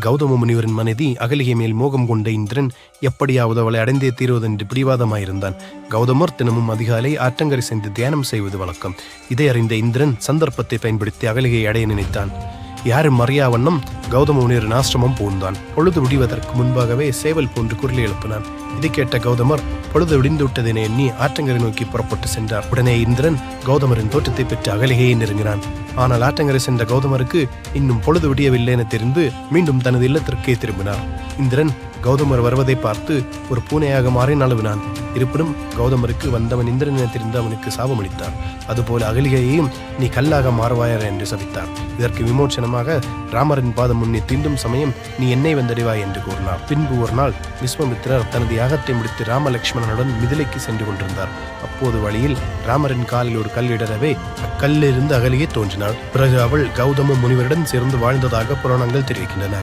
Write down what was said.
கௌதம முனிவரின் மனைவி அகலிகை மேல் மோகம் கொண்ட இந்திரன் எப்படியாவது அவளை அடைந்தே தீர்வதென்று பிடிவாதமாயிருந்தான். கௌதமர் தினமும் அதிகாலை ஆற்றங்கரை சென்று தியானம் செய்வது வழக்கம். இதை அறிந்த இந்திரன் சந்தர்ப்பத்தை பயன்படுத்தி அகலிகையை அடைய நினைத்தான். யாரும் அறியா வண்ணம் கௌதம முனிவரின் ஆசிரமம் புகுந்தான். பொழுது விடிவதற்கு முன்பாகவே சேவல் போன்று குரல் எழுப்பினான். இதை கேட்ட கௌதமர் பொழுது விடிந்து விட்டதென எண்ணி ஆற்றங்கரை நோக்கி புறப்பட்டு சென்றார். உடனே இந்திரன் கௌதமரின் தோற்றத்தை பெற்று அகலிகையை நெருங்கினான். ஆனால் ஆற்றங்கரை சென்ற கௌதமருக்கு இன்னும் பொழுது விடியவில்லை என தெரிந்து மீண்டும் தனது இல்லத்திற்கே திரும்பினார். இந்திரன் கௌதமர் வருவதை பார்த்து ஒரு பூனையாக மாறி நழுவினான். இருப்பினும் கௌதமருக்கு வந்தவன் இந்திரன் என தெரிந்து அவனுக்கு சாபமளித்தார். அதுபோல அகலிகையையும் நீ கல்லாக மாறுவாயர் என்று சபித்தார். இதற்கு விமோச்சனமாக ராமரின் பாதம் முன்னே தீண்டும் சமயம் நீ என்னை வந்தடைவாய் என்று கூறினார். பின்பு ஒரு நாள் விஸ்வாமித்திரர் தனது யாகத்தை முடித்து ராமலட்சுமணனுடன் மிதிலைக்கு சென்று கொண்டிருந்தார். அப்போது வழியில் ராமரின் காலில் ஒரு கல் இடரவே அக்கல்லிருந்து அகலிகை தோன்றினாள். பிறகு அவள் கௌதம முனிவரிடம் சேர்ந்து வாழ்ந்ததாக புராணங்கள் தெரிவிக்கின்றன.